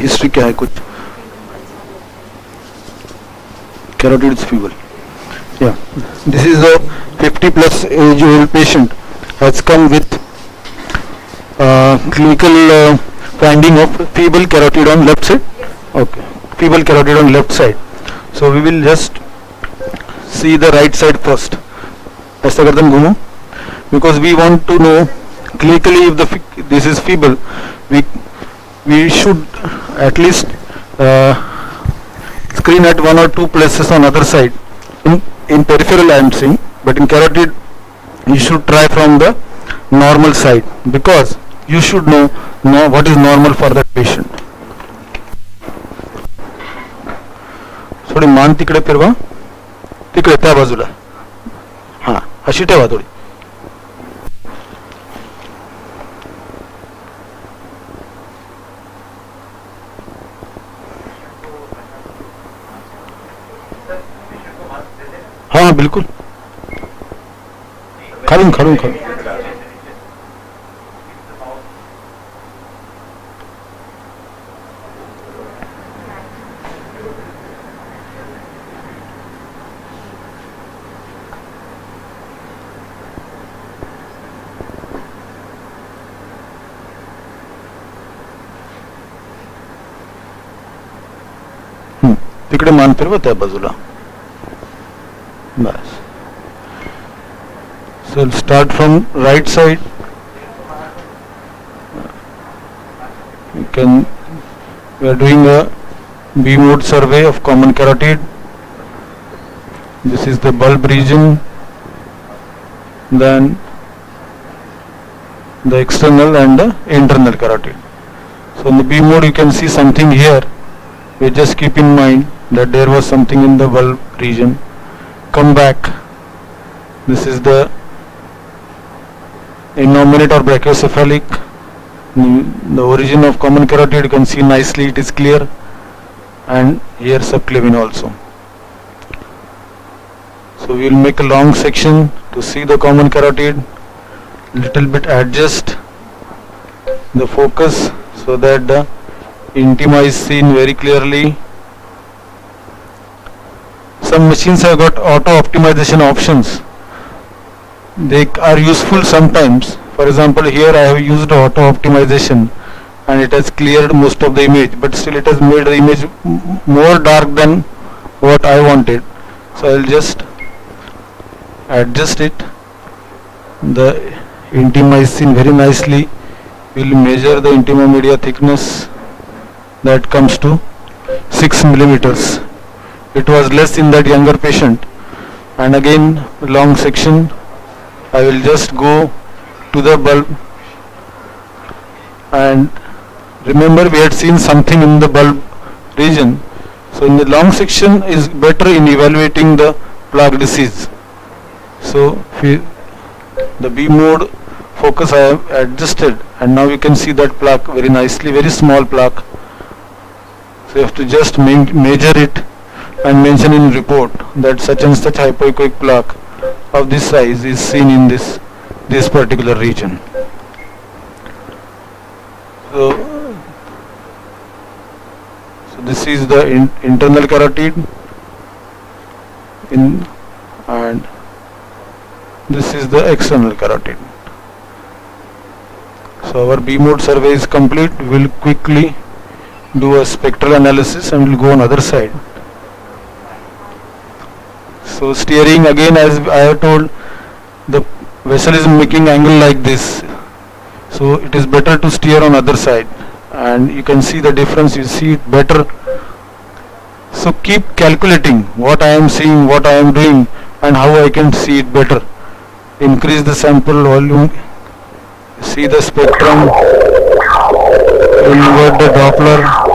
History क्या है कुछ? Carotid is feeble. Yeah, this is a 50 plus age old patient has come with clinical finding of feeble carotid on left side. Okay, feeble carotid on left side. So we will just see the right side first. ऐसा करते हैं घूमो, because we want to know clinically if this is feeble. We should at least screen at one or two places on other side. In peripheral I am saying, but in carotid you should try from the normal side, because you should know what is normal for that patient. थोडी मान तिकडे फिरवा, तिकडे त्या बाजूला, हा अशी ठेवा थोडी. हाँ बिल्कुल, खालून खालून खालून. तिकडे मान फिरवा त्या बाजूला. बस. So we'll start from right side. We are doing a B mode survey of common carotid. This is the bulb region, then the external and the internal carotid. So in the B mode you can see something here. We just keep in mind that there was something in the bulb region. Come back. This is the innominate or brachiocephalic. The origin of common carotid you can see nicely, it is clear, and here subclavian also. So we will make a long section to see the common carotid, little bit adjust the focus so that the intima is seen very clearly. Some machines have got auto optimization options. They are useful sometimes. For example, here I have used auto optimization and it has cleared most of the image, but still it has made the image more dark than what I wanted. So I will just adjust it. The intima is seen very nicely. We will measure the intima media thickness. That comes to 6 millimeters. It was less in that younger patient. And again, long section. I will just go to the bulb, and remember we had seen something in the bulb region. So in the long section is better in evaluating the plaque disease. So the B mode focus I have adjusted, and now you can see that plaque very nicely, very small plaque. So you have to just measure it and mention in report that such and such hypoechoic plaque of this size is seen in this particular region. So this is the internal carotid, and this is the external carotid. So our B mode survey is complete. We will quickly do a spectral analysis and we will go on other side. So steering again, as I have told, the vessel is making angle like this, so it is better to steer on other side, and you can see the difference, you see it better. So keep calculating what I am seeing, what I am doing, and how I can see it better. Increase the sample volume, see the spectrum, invert the Doppler.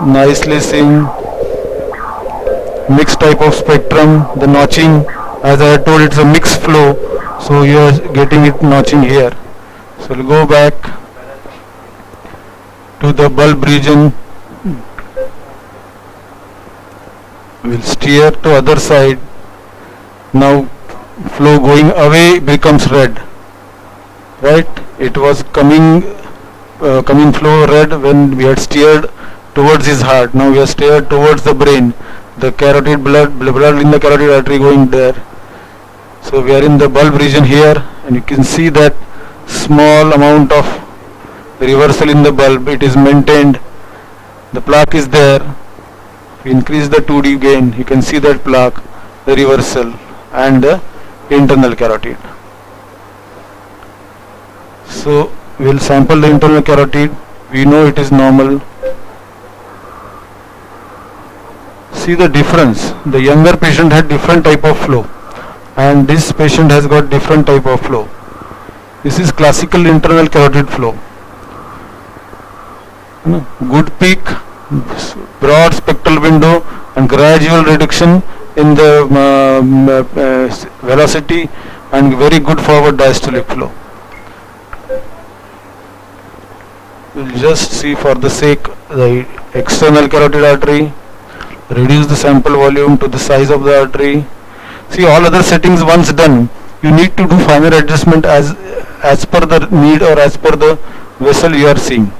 Nicely seeing mixed type of spectrum. The notching, as I told, it's a mixed flow, so you are getting it notching here. So we'll go back to the bulb region. We'll steer to other side. Now flow going away becomes red, right? It was coming flow red when we had steered towards his heart. Now we are steered towards the brain. The carotid blood in the carotid artery going there. So we are in the bulb region here, and you can see that small amount of reversal in the bulb. It is maintained. The plaque is there. We increase the 2D gain. You can see that plaque, the reversal, and the internal carotid. So we will sample the internal carotid. We know it is normal. See the difference. The younger patient had different type of flow, and this patient has got different type of flow. This is classical internal carotid flow. Good peak, broad spectral window, and gradual reduction in the velocity, and very good forward diastolic flow. We'll just see for the sake the external carotid artery, reduce the sample volume to the size of the artery. See, all other settings once done, you need to do finer adjustment as per the need or as per the vessel you are seeing.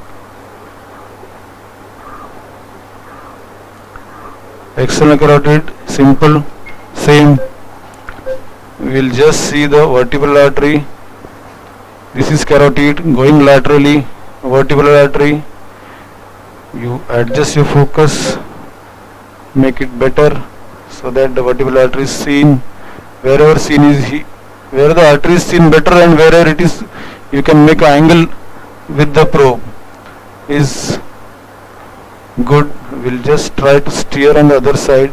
External carotid, simple, same. We will just see the vertebral artery. This is carotid going laterally, vertebral artery. You adjust your focus, make it better so that the vertebral artery is seen. Wherever seen is where the artery is seen better, and wherever it is, you can make an angle with the probe is good. We'll just try to steer on the other side.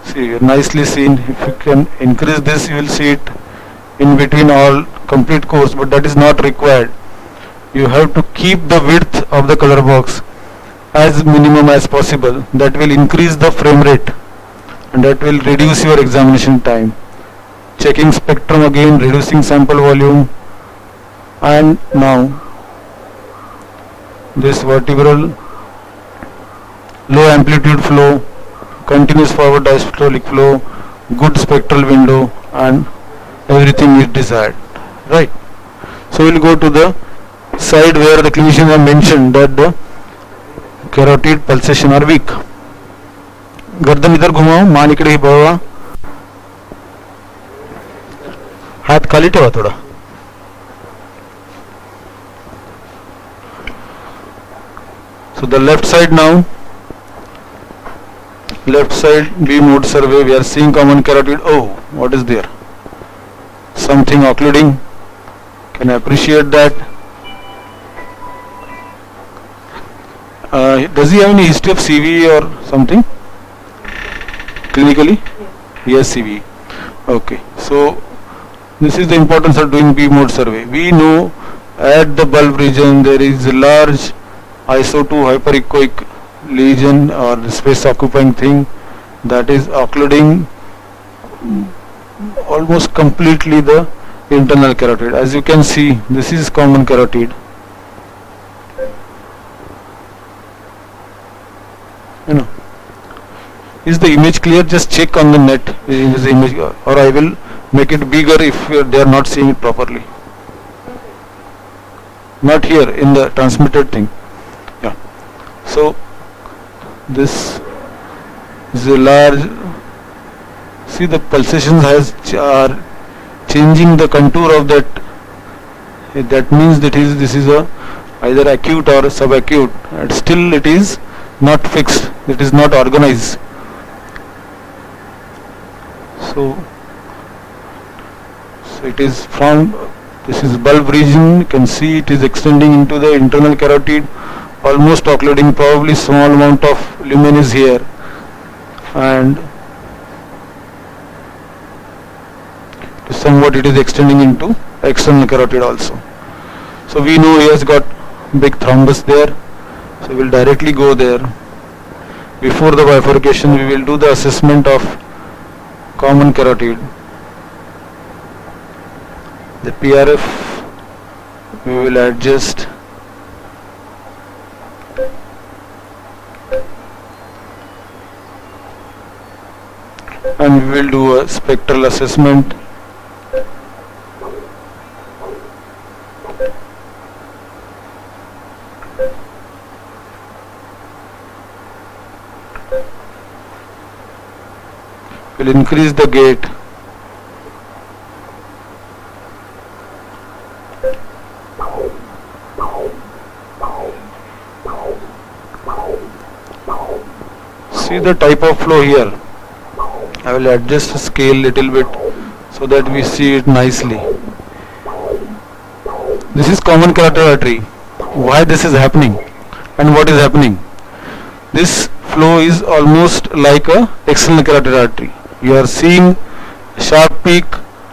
See, nicely seen. If you can increase this, you will see it in between all complete course, but that is not required. You have to keep the width of the color box as minimum as possible. That will increase the frame rate, and that will reduce your examination time. Checking spectrum again, reducing sample volume, and now this vertebral low amplitude flow, continuous forward diastolic flow, good spectral window, and everything is desired, right? So we'll go to the side where the clinicians have mentioned that the carotid pulsation are weak. गर्दन इधर घुमाओ, मान इकडे ही बघा, हात खाली ठेवा थोडा. So the left side now, left side B mode survey, we are seeing common carotid. Oh, what is there? Something occluding. Can I appreciate that? Does he have any history of CV or something? Clinically? Yes, CV. Okay. So this is the importance of doing B mode survey. We know at the bulb region there is a large ISO2 hyperechoic lesion or space occupying thing that is occluding almost completely the internal carotid. As you can see, this is common carotid. Is the image clear? Just check on the net. Is the image, or I will make it bigger if they are not seeing it properly. Not here in the transmitted thing. Yeah. So this is a large. See, the pulsations are changing the contour of that. That means that this is a either acute or subacute. And still it is not fixed. It is not organized. So it is from, this is bulb region, you can see it is extending into the internal carotid, almost occluding, probably small amount of lumen is here, and somewhat it is extending into external carotid also. So we know he has got big thrombus there, so we will directly go there. Before the bifurcation we will do the assessment of common carotid. The PRF we will adjust, and we will do a spectral assessment. We'll increase the gate. See the type of flow here. I will adjust the scale little bit so that we see it nicely. This is common carotid artery. Why this is happening and what is happening? This flow is almost like a external carotid artery. You are seeing sharp peak,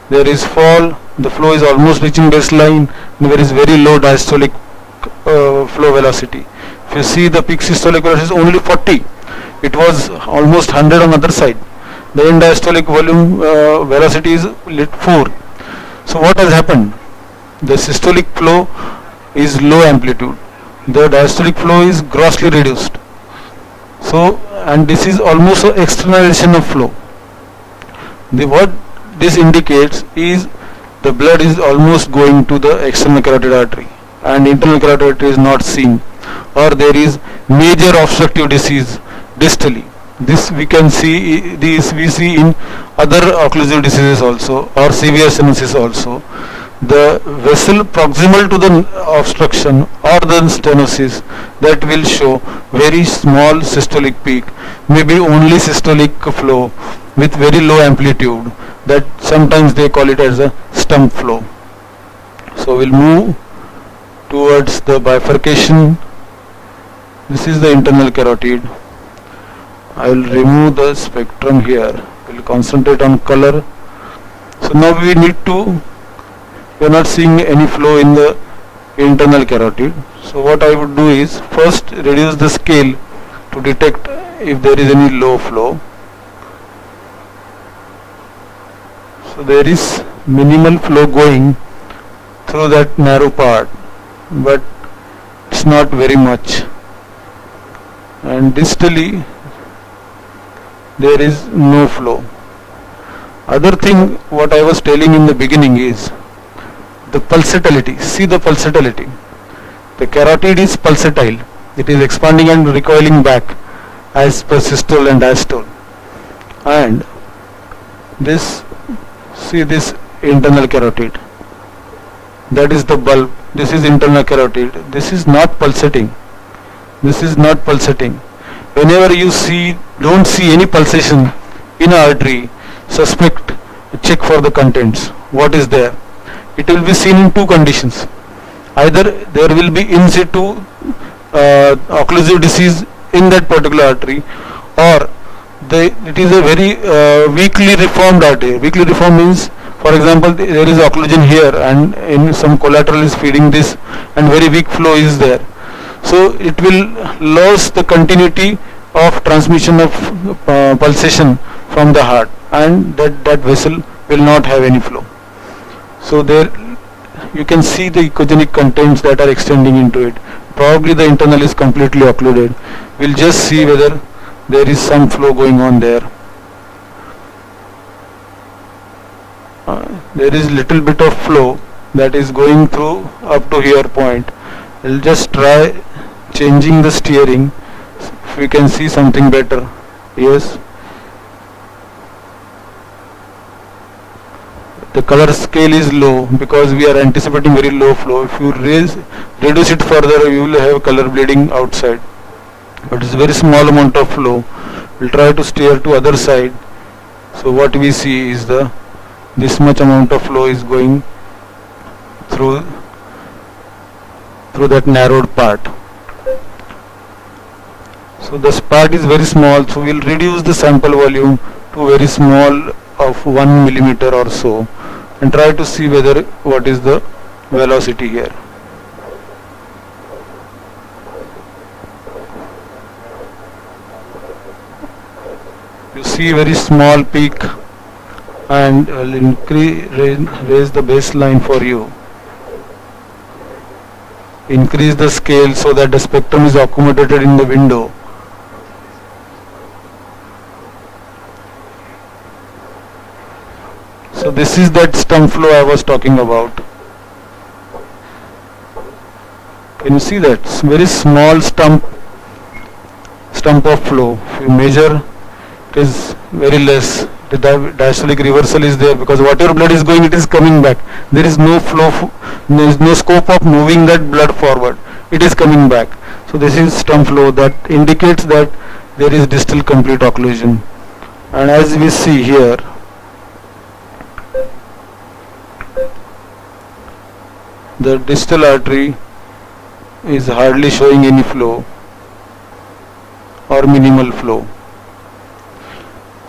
there is fall, the flow is almost reaching baseline, and there is very low diastolic flow velocity. If you see the peak systolic velocity is only 40, it was almost 100 on the other side. The end diastolic volume velocity is 4. So what has happened? The systolic flow is low amplitude. The diastolic flow is grossly reduced. So, and this is almost an externalization of flow. What this indicates is the blood is almost going to the external carotid artery and internal carotid artery is not seen, or there is major obstructive disease distally. This we can see, this we see in other occlusive diseases also, or severe stenosis also. The vessel proximal to the obstruction or the stenosis, that will show very small systolic peak, maybe only systolic flow with very low amplitude, that sometimes they call it as a stump flow. So we'll move towards the bifurcation. This is the internal carotid. I will remove the spectrum here. We'll concentrate on color. So now we need to, we are not seeing any flow in the internal carotid. So what I would do is first reduce the scale to detect if there is any low flow. So there is minimal flow going through that narrow part, but it's not very much. And distally there is no flow. Other thing what I was telling in the beginning is the pulsatility. See the pulsatility. The carotid is pulsatile. It is expanding and recoiling back as per systole and diastole. And this, see this internal carotid. That is the bulb. This is internal carotid. This is not pulsating. This is not pulsating. Whenever you see, don't see any pulsation in an artery, suspect, check for the contents. What is there? It will be seen in two conditions. Either there will be in situ occlusive disease in that particular artery, or it is a very weakly reformed artery. Weakly reformed means, for example, there is occlusion here and in some collateral is feeding this and very weak flow is there. So it will lose the continuity of transmission of pulsation from the heart, and that vessel will not have any flow. So there you can see the echogenic contents that are extending into it. Probably the internal is completely occluded. We'll just see whether there is some flow going on there. There is little bit of flow that is going through up to here point. We'll just try changing the steering if we can see something better. Yes, the color scale is low because we are anticipating very low flow. If you reduce it further, you will have color bleeding outside, but it's a very small amount of flow. We'll try to steer to other side. So what we see is this much amount of flow is going through that narrowed part. So this part is very small, so we'll reduce the sample volume to very small of 1 millimeter or so and try to see whether what is the velocity here. You see very small peak, and I'll raise the baseline for you. Increase the scale so that the spectrum is accommodated in the window. So this is that stump flow I was talking about. Can you see that? It's very small stump of flow. If you measure, it is very less. The diastolic reversal is there because whatever blood is going, it is coming back. There is no flow, there is no scope of moving that blood forward. It is coming back. So this is stump flow that indicates that there is distal complete occlusion. And as we see here, the distal artery is hardly showing any flow or minimal flow.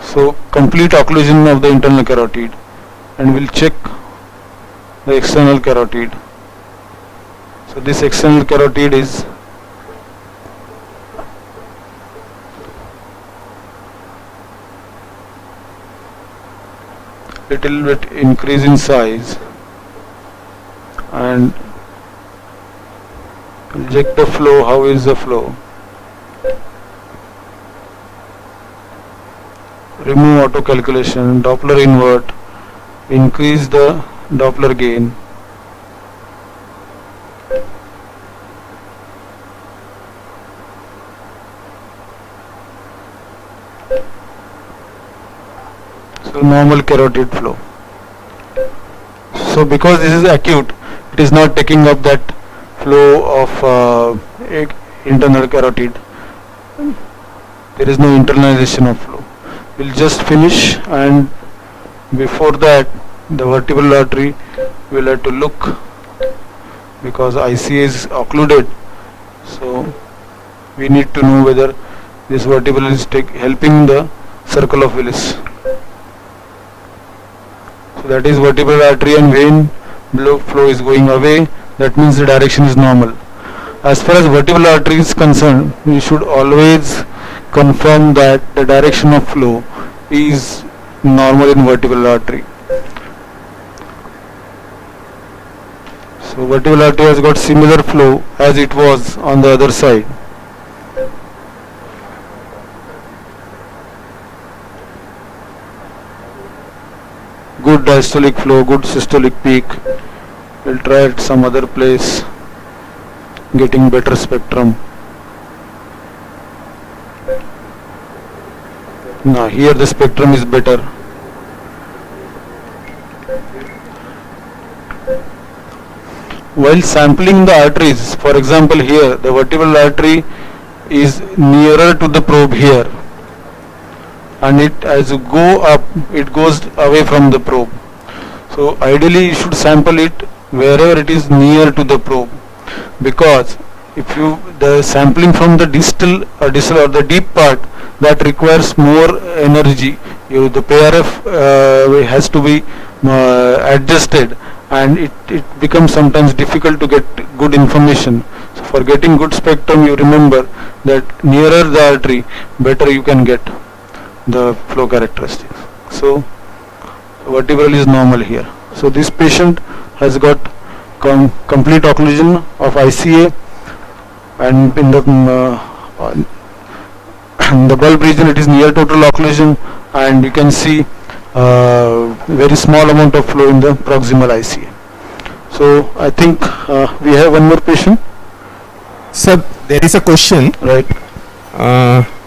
So complete occlusion of the internal carotid, and we'll check the external carotid. So this external carotid is little bit increase in size, and we'll check the flow. How is the flow? Remove auto calculation, Doppler invert, increase the Doppler gain. So normal carotid flow. So because this is acute, it is not taking up that flow of internal carotid. There is no internalization of flow. We'll just finish, and before that the vertebral artery we'll have to look because ICA is occluded, so we need to know whether this vertebral is helping the circle of Willis. So that is vertebral artery and vein blood flow is going away. That means the direction is normal. As far as vertebral artery is concerned, we should always confirm that the direction of flow is normal in vertebral artery. So vertebral artery has got similar flow as it was on the other side. Good diastolic flow, good systolic peak. We'll try at some other place, getting better spectrum. Now here the spectrum is better. While sampling the arteries, for example here the vertebral artery is nearer to the probe here, and it as you go up it goes away from the probe. So ideally you should sample it wherever it is near to the probe, because if the sampling from the distal or the deep part, that requires more energy. The PRF has to be adjusted, and it becomes sometimes difficult to get good information. So for getting good spectrum, you remember that nearer the artery, better you can get the flow characteristics. So vertebral is normal here. So this patient has got complete occlusion of ICA, and in the bulb region it is near total occlusion, and you can see very small amount of flow in the proximal ICA. So I think we have one more patient. Sir, there is a question. Right.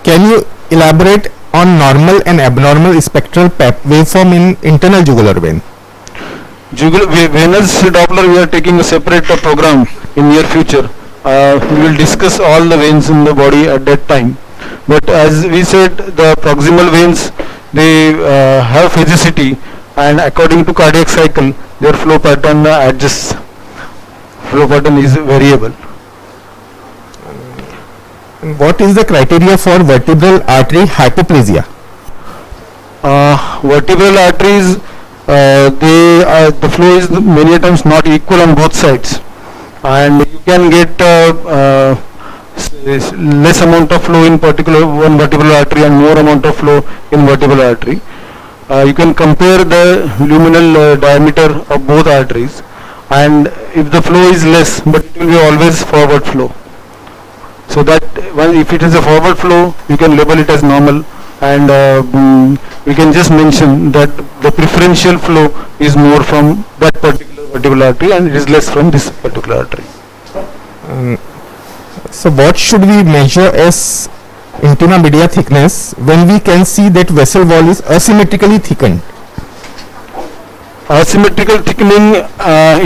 Can you elaborate on normal and abnormal spectral waveform in internal jugular vein? Venous Doppler we are taking a separate program in near future. We will discuss all the veins in the body at that time. But as we said, the proximal veins, they have physicity, and according to cardiac cycle, their flow pattern adjusts. Flow pattern is variable. What is the criteria for vertebral artery hypoplasia? Vertebral arteries, the flow is many times not equal on both sides, and you can get less amount of flow in particular one vertebral artery and more amount of flow in vertebral artery. You can compare the luminal diameter of both arteries, and if the flow is less, but it will be always forward flow. So that if it is a forward flow, you can label it as normal, and we can just mention that the preferential flow is more from that particular vertebral artery and it is less from this particular artery. So what should we measure as intima media thickness when we can see that vessel wall is asymmetrically thickened? Asymmetrical thickening,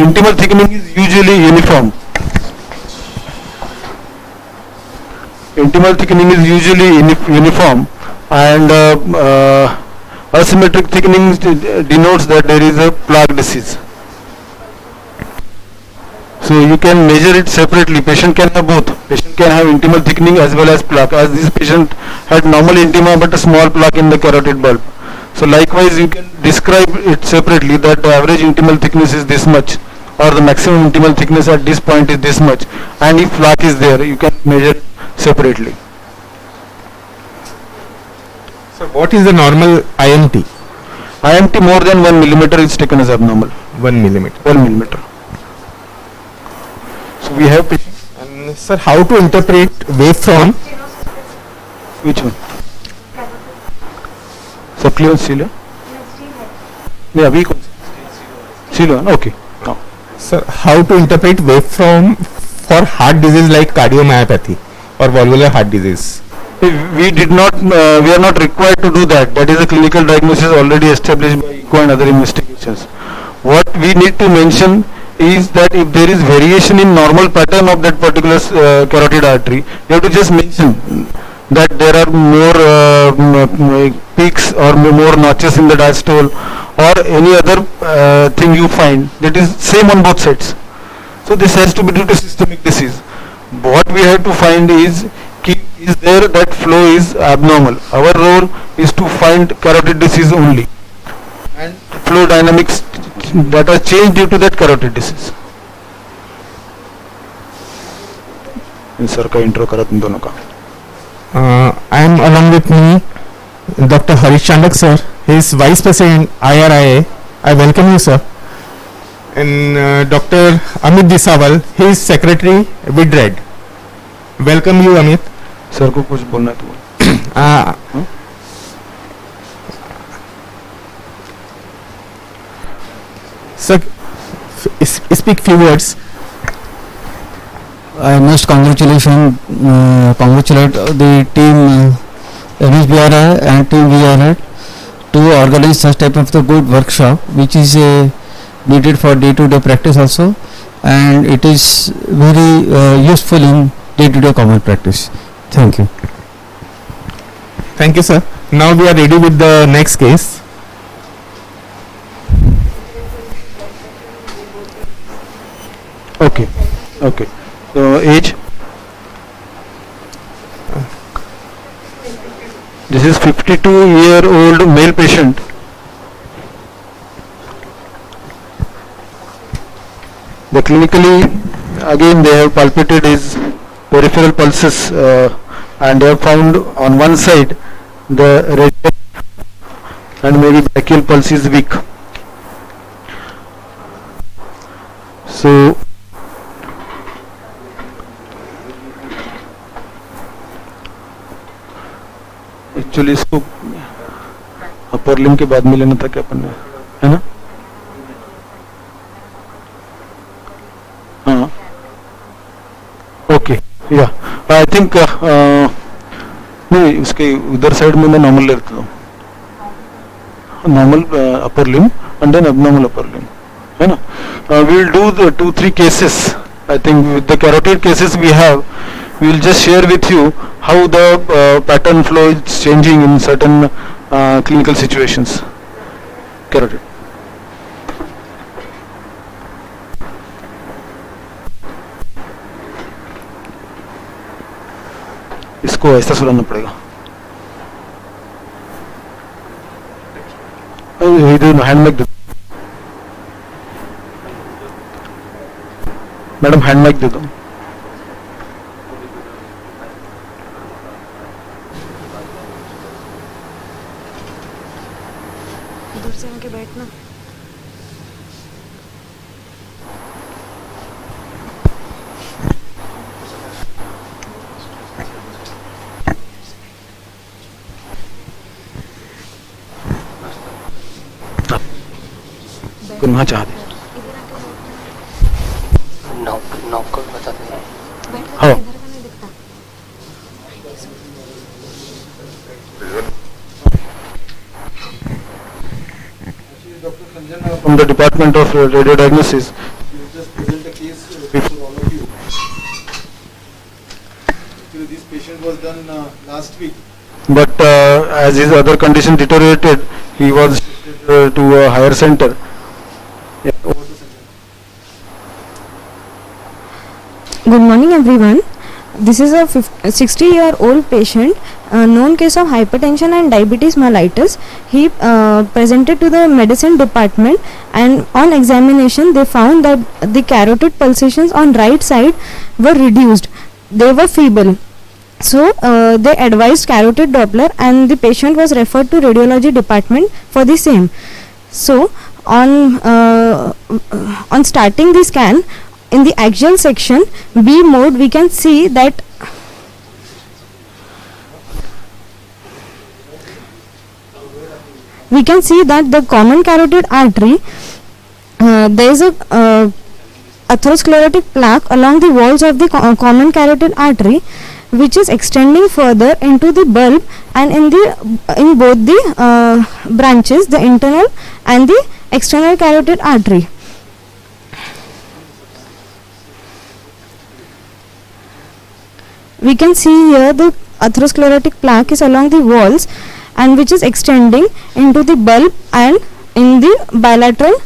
intimal thickening is usually uniform. Intimal thickening is usually uniform, and asymmetric thickening denotes that there is a plaque disease. So you can measure it separately. Patient can have both. Patient can have intimal thickening as well as plaque. As this patient had normal intima but a small plaque in the carotid bulb. So likewise you can describe it separately, that the average intimal thickness is this much, or the maximum intimal thickness at this point is this much, and if plaque is there you can measure separately. So what is the normal IMT? IMT more than 1 millimeter is taken as abnormal. 1 millimeter. 1 millimeter. So we have patient. And sir, how to interpret waveform? Which one? Subclavian cilia? Yeah, we could. Cilia, okay. No. Sir, how to interpret waveform for heart disease like cardiomyopathy or valvular heart disease? We did not, we are not required to do that. That is a clinical diagnosis already established by echo and other investigations. What we need to mention is that if there is variation in normal pattern of that particular carotid artery, you have to just mention that there are more peaks or more notches in the diastole, or any other thing you find that is same on both sides. So this has to be due to systemic disease. What we have to find is there that flow is abnormal. Our role is to find carotid disease only, and flow dynamics that are changed due to that carotid disease. Sir का intro करा तुम दोनों का. I am along with me Dr. Harish Chandak sir. He is Vice President IRIA. I welcome you sir. And Dr. Amit Disawal, he is Secretary WIDRED. Welcome you Amit. Sir को कुछ बोलना है तो. Sir, speak few words. I must congratulate the team NSBRI and team VRI to organize such type of the good workshop, which is needed for day-to-day practice also, and it is very useful in day-to-day common practice. Thank you. Thank you sir. Now we are ready with the next case. Okay. Okay. So age. This is 52-year-old male patient. The clinically, again they have palpated his peripheral pulses and they have found on one side the radial and maybe brachial pulse is weak. So actually इसको upper limb के बाद में लेना था क्या अपन ने, है ना? हाँ, ओके, या आई थिंक नहीं, उसके उधर साइड में मैं नॉर्मल ले लेता हूँ, normal upper limb and then abnormal upper limb, है ना? We will do the 2-3 cases. I think with the carotid cases we have, we will just share with you how the pattern flow is changing in certain clinical situations. Carotid. इसको ऐसा सुलाना पड़ेगा. इधर hand mic दे, madam hand mic दे दो. दूर से आके बैठना. वहाँ चाह दे. नॉक नॉक बता दें. हाँ. इधर का नहीं दिखता. From the Department of Radio Diagnosis, we will just present a case before all of you. Actually, this patient was done last week. But as his other condition deteriorated, he was shifted to a higher center. Yeah, over to Sanjana. Good morning, everyone. This is a 60-year-old patient, known case of hypertension and diabetes mellitus. He presented to the medicine department, and on examination they found that the carotid pulsations on right side were reduced. They were feeble. So they advised carotid Doppler, and the patient was referred to radiology department for the same. So on starting the scan, in the axial section B mode, we can see that the common carotid artery, there is a atherosclerotic plaque along the walls of the common carotid artery, which is extending further into the bulb and in both the branches, the internal and the external carotid artery. We can see here the atherosclerotic plaque is along the walls and which is extending into the bulb and in the bilateral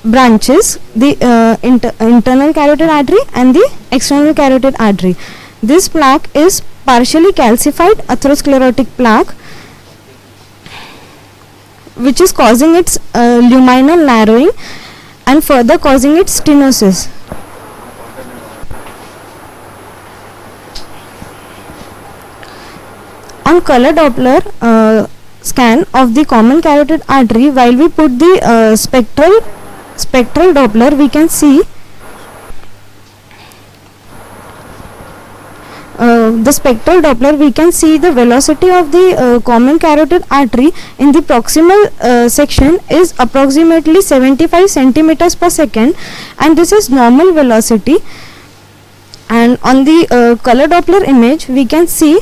branches, the internal carotid artery and the external carotid artery. This plaque is partially calcified atherosclerotic plaque, which is causing its luminal narrowing and further causing its stenosis. On color Doppler scan of the common carotid artery, while we put the spectral Doppler, we can see the spectral Doppler, we can see the velocity of the common carotid artery in the proximal section is approximately 75 centimeters per second, and this is normal velocity. And on the color Doppler image, we can see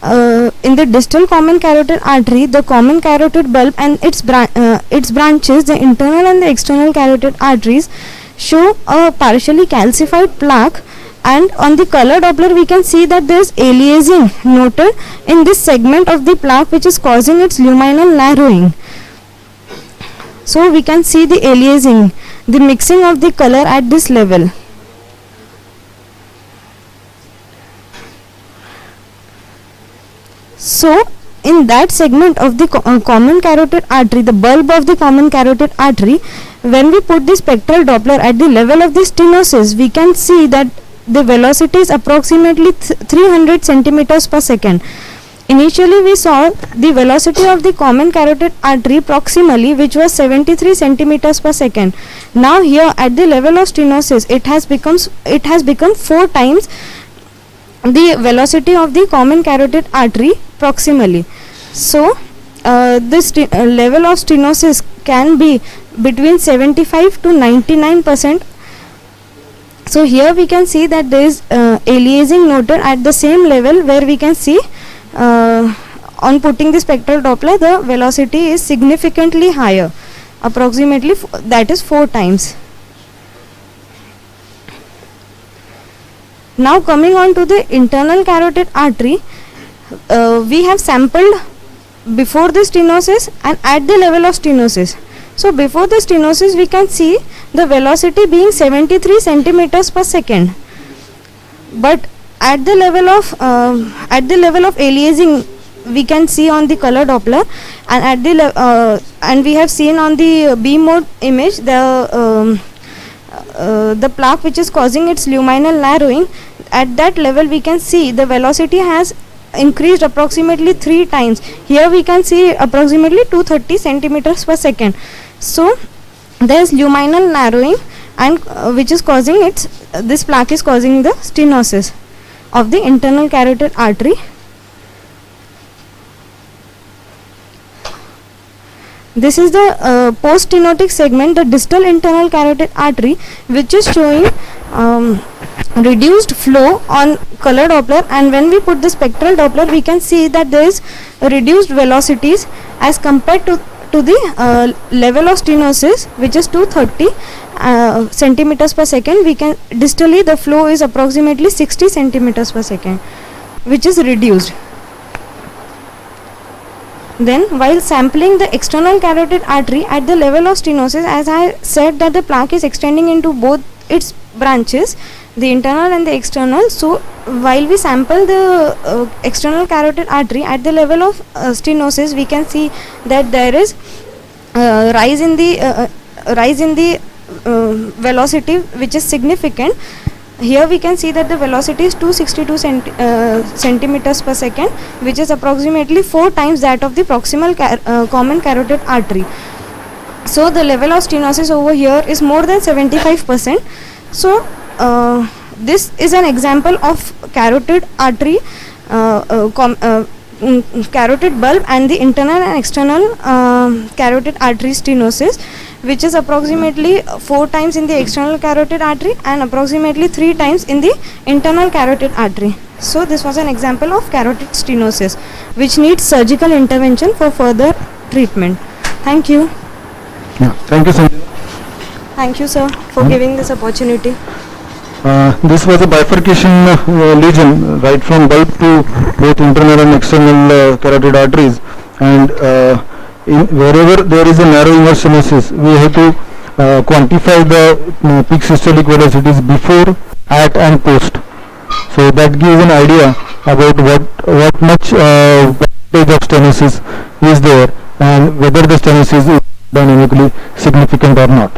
in the distal common carotid artery, the common carotid bulb and its branches, the internal and the external carotid arteries, show a partially calcified plaque. And on the color Doppler, we can see that there is aliasing noted in this segment of the plaque, which is causing its luminal narrowing. So we can see the aliasing, the mixing of the color at this level. So in that segment of the common carotid artery, the bulb of the common carotid artery, when we put the spectral Doppler at the level of the stenosis, we can see that the velocity is approximately 300 centimeters per second. Initially we saw the velocity of the common carotid artery proximally, which was 73 centimeters per second. Now here at the level of stenosis, it has become 4 times the velocity of the common carotid artery proximally. So this level of stenosis can be between 75 to 99%. So here we can see that there is aliasing noted at the same level, where we can see on putting the spectral Doppler, the velocity is significantly higher, approximately that is 4 times. Now coming on to the internal carotid artery, we have sampled before the stenosis and at the level of stenosis. So before the stenosis, we can see the velocity being 73 centimeters per second, but at the level of aliasing, we can see on the color Doppler, and at the and we have seen on the B mode image the plaque which is causing its luminal narrowing. At that level, we can see the velocity has increased approximately 3 times. Here we can see approximately 230 centimeters per second. So there is luminal narrowing, and which is causing this plaque is causing the stenosis of the internal carotid artery. This is the post-stenotic segment, the distal internal carotid artery, which is showing reduced flow on color Doppler, and when we put the spectral Doppler we can see that there is reduced velocities as compared to the level of stenosis, which is 230 centimeters per second. We can distally the flow is approximately 60 centimeters per second, which is reduced. Then while sampling the external carotid artery at the level of stenosis, as I said that the plaque is extending into both its branches, the internal and the external. So while we sample the external carotid artery at the level of stenosis, we can see that there is rise in the velocity, which is significant. Here we can see that the velocity is 262 centimeters per second, which is approximately 4 times that of the proximal common carotid artery. So the level of stenosis over here is more than 75%. So this is an example of carotid artery, carotid bulb, and the internal and external carotid artery stenosis, which is approximately 4 times in the external carotid artery and approximately 3 times in the internal carotid artery. So this was an example of carotid stenosis, which needs surgical intervention for further treatment. Thank you. Yeah, thank you, Sanjay. Thank you, sir, for giving this opportunity. This was a bifurcation lesion right from bulb to both internal and external carotid arteries, and wherever there is a narrow inverse stenosis, we have to quantify the peak systolic velocities before, at and post. So that gives an idea about what much percentage of stenosis is there and whether the stenosis is dynamically significant or not.